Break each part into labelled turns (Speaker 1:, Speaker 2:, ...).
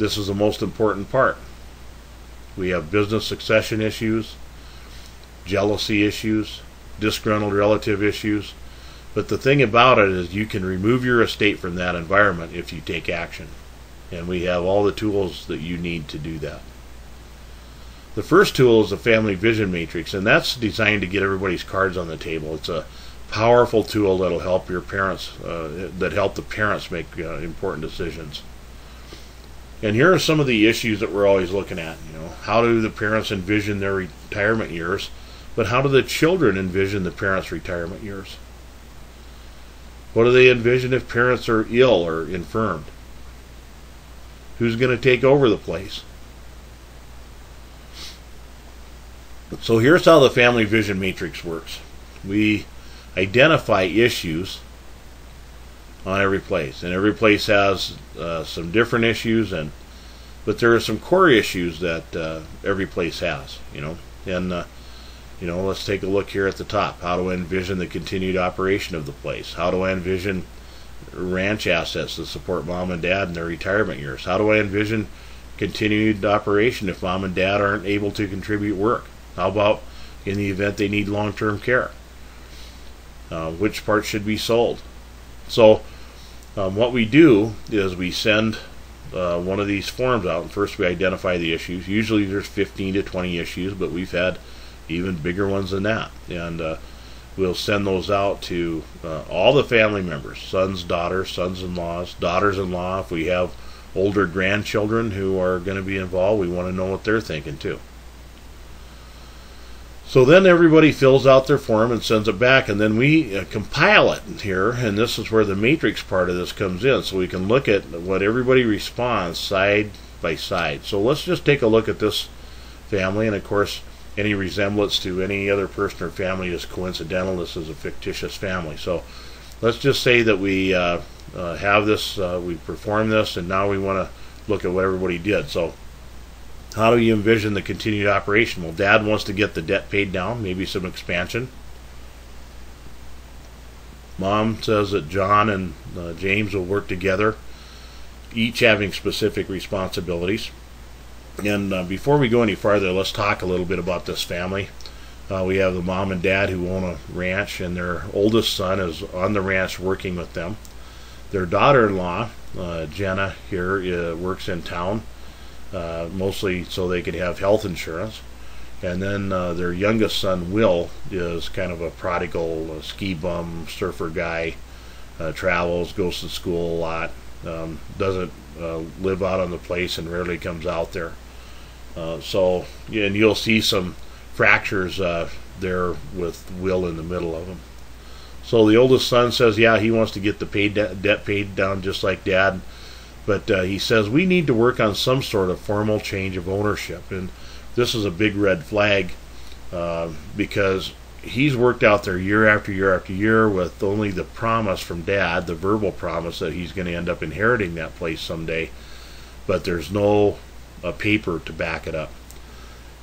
Speaker 1: this is the most important part. We have business succession issues, jealousy issues, disgruntled relative issues. But the thing about it is you can remove your estate from that environment if you take action. And we have all the tools that you need to do that. The first tool is the Family Vision Matrix, and that's designed to get everybody's cards on the table. It's a powerful tool that'll help your parents, that help the parents make important decisions. And here are some of the issues that we're always looking at. How do the parents envision their retirement years? But how do the children envision the parents' retirement years? What do they envision if parents are ill or infirmed? Who's going to take over the place? So here's how the Family Vision Matrix works. We identify issues on every place, and every place has some different issues, but there are some core issues that every place has. Let's take a look here at the top. How do I envision the continued operation of the place? How do I envision ranch assets to support mom and dad in their retirement years? How do I envision continued operation if mom and dad aren't able to contribute work? How about in the event they need long-term care? Which parts should be sold? So what we do is we send one of these forms out, and first we identify the issues. Usually there's 15 to 20 issues, but we've had even bigger ones than that. And we'll send those out to all the family members, sons, daughters, sons-in-laws, daughters-in-law. If we have older grandchildren who are going to be involved, we want to know what they're thinking too. So then everybody fills out their form and sends it back, and then we compile it here, and this is where the matrix part of this comes in, so we can look at what everybody responds side by side. So let's just take a look at this family, and of course any resemblance to any other person or family is coincidental. This is a fictitious family. So let's just say that we have this, we perform this, and now we want to look at what everybody did. So how do you envision the continued operation? Well, Dad wants to get the debt paid down, maybe some expansion. Mom says that John and James will work together, each having specific responsibilities. And before we go any farther, let's talk a little bit about this family. We have the mom and dad who own a ranch, and their oldest son is on the ranch working with them. Their daughter-in-law, Jenna, here works in town, mostly so they could have health insurance. And then their youngest son, Will, is kind of a prodigal ski bum, surfer guy, travels, goes to school a lot, doesn't live out on the place and rarely comes out there. And you'll see some fractures there with Will in the middle of them. So the oldest son says, yeah, he wants to get the debt paid down just like Dad, but he says we need to work on some sort of formal change of ownership. And this is a big red flag because he's worked out there year after year after year with only the promise from Dad, the verbal promise that he's going to end up inheriting that place someday, but there's no paper to back it up.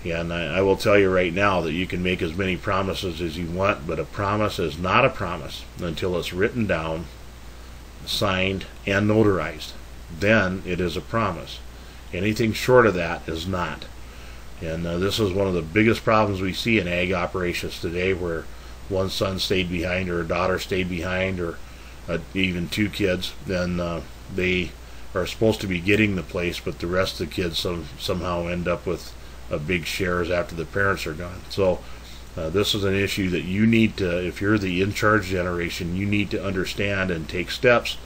Speaker 1: And I will tell you right now that you can make as many promises as you want, but a promise is not a promise until it's written down, signed, and notarized. Then it is a promise. Anything short of that is not. And this is one of the biggest problems we see in ag operations today, where one son stayed behind or a daughter stayed behind, or even two kids. Then they are supposed to be getting the place, but the rest of the kids somehow end up with big shares after the parents are gone. So this is an issue that you need to, if you're the in-charge generation, you need to understand and take steps.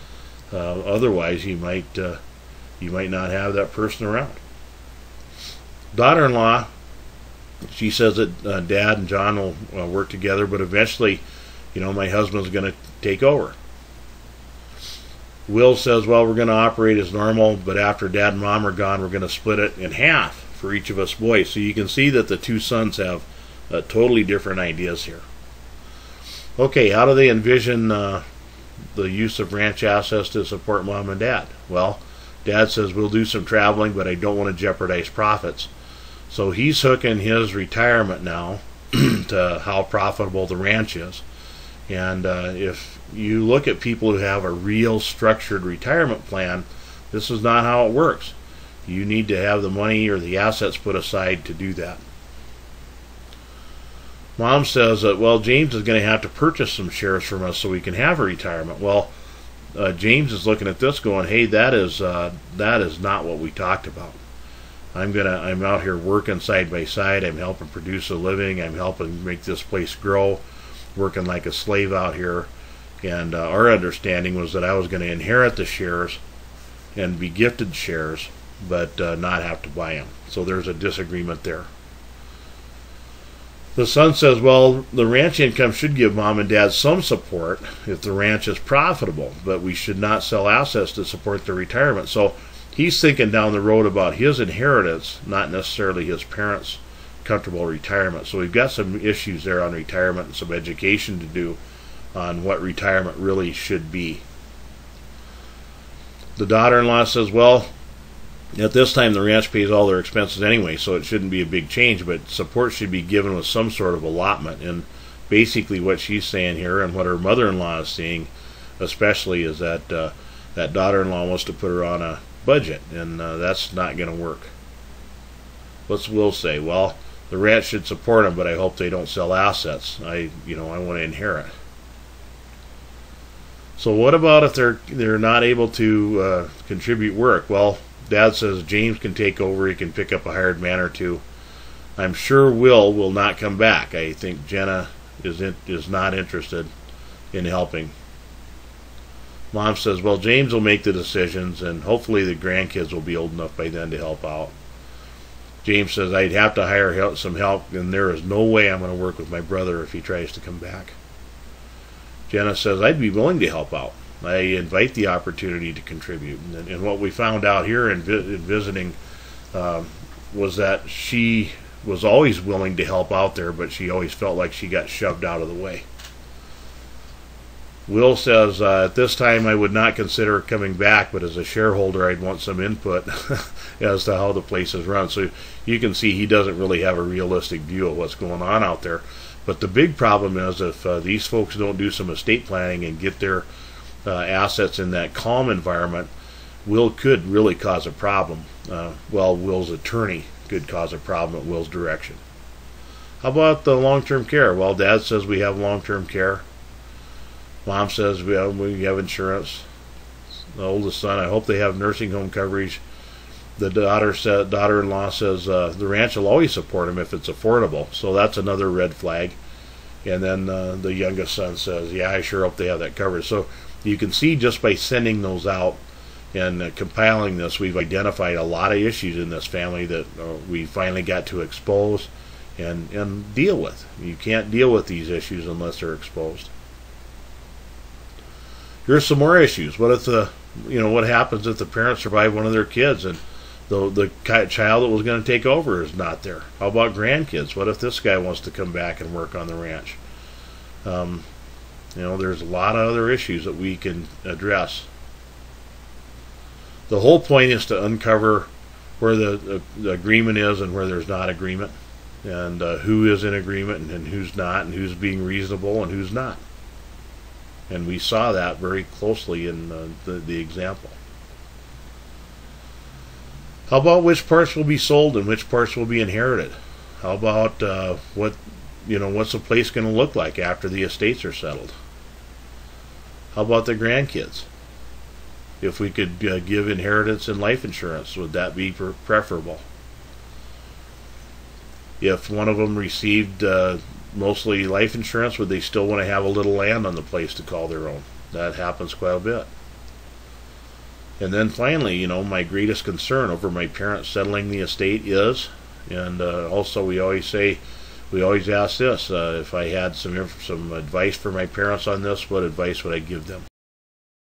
Speaker 1: Otherwise, you might not have that person around. Daughter-in-law, she says that Dad and John will work together, but eventually, my husband's going to take over. Will says, well, we're going to operate as normal, but after Dad and Mom are gone, we're going to split it in half for each of us boys. So you can see that the two sons have totally different ideas here. Okay, how do they envision the use of ranch assets to support Mom and Dad? Well, Dad says, we'll do some traveling, but I don't want to jeopardize profits. So he's hooking his retirement now to how profitable the ranch is. And if you look at people who have a real structured retirement plan, this is not how it works. You need to have the money or the assets put aside to do that. Mom says that, well, James is going to have to purchase some shares from us so we can have a retirement. Well, James is looking at this going, hey, that is not what we talked about. I'm out here working side by side. I'm helping produce a living. I'm helping make this place grow, working like a slave out here. And our understanding was that I was going to inherit the shares and be gifted shares, but not have to buy them. So there's a disagreement there. The son says, well, the ranch income should give mom and dad some support if the ranch is profitable, but we should not sell assets to support their retirement. So he's thinking down the road about his inheritance, not necessarily his parents' comfortable retirement. So we've got some issues there on retirement and some education to do on what retirement really should be. The daughter-in-law says, well, at this time the ranch pays all their expenses anyway, so it shouldn't be a big change, but support should be given with some sort of allotment. And basically what she's saying here, and what her mother-in-law is saying especially, is that that daughter-in-law wants to put her on a budget, and that's not going to work. What's Will say? Well, the ranch should support them, but I hope they don't sell assets. I want to inherit. So what about if they're not able to contribute work? Well, Dad says James can take over. He can pick up a hired man or two. I'm sure Will not come back. I think Jenna is not interested in helping. Mom says, well, James will make the decisions, and hopefully the grandkids will be old enough by then to help out. James says, I'd have to hire some help, and there is no way I'm going to work with my brother if he tries to come back. Jenna says, I'd be willing to help out. I invite the opportunity to contribute. And what we found out here in visiting was that she was always willing to help out there, but she always felt like she got shoved out of the way. Will says, at this time I would not consider coming back, but as a shareholder I'd want some input as to how the place is run. So you can see he doesn't really have a realistic view of what's going on out there. But the big problem is if these folks don't do some estate planning and get their assets in that calm environment, Will could really cause a problem. Will's attorney could cause a problem at Will's direction. How about the long-term care? Well, Dad says we have long-term care. Mom says we have insurance. The oldest son, I hope they have nursing home coverage. The daughter-in-law says the ranch will always support him if it's affordable. So that's another red flag. And then the youngest son says, yeah, I sure hope they have that coverage. So you can see just by sending those out and compiling this, we've identified a lot of issues in this family that we finally got to expose and deal with. You can't deal with these issues unless they're exposed. Here's some more issues. What if what happens if the parents survive one of their kids and the child that was going to take over is not there? How about grandkids? What if this guy wants to come back and work on the ranch? There's a lot of other issues that we can address. The whole point is to uncover where the agreement is and where there's not agreement, and who is in agreement and who's not, and who's being reasonable and who's not. And we saw that very closely in the example. How about which parts will be sold and which parts will be inherited? How about what's the place going to look like after the estates are settled? How about the grandkids? If we could give inheritance and life insurance, would that be preferable? If one of them received mostly life insurance, would they still want to have a little land on the place to call their own? That happens quite a bit. And then finally, my greatest concern over my parents settling the estate is, and also we always ask this, if I had some advice for my parents on this, what advice would I give them?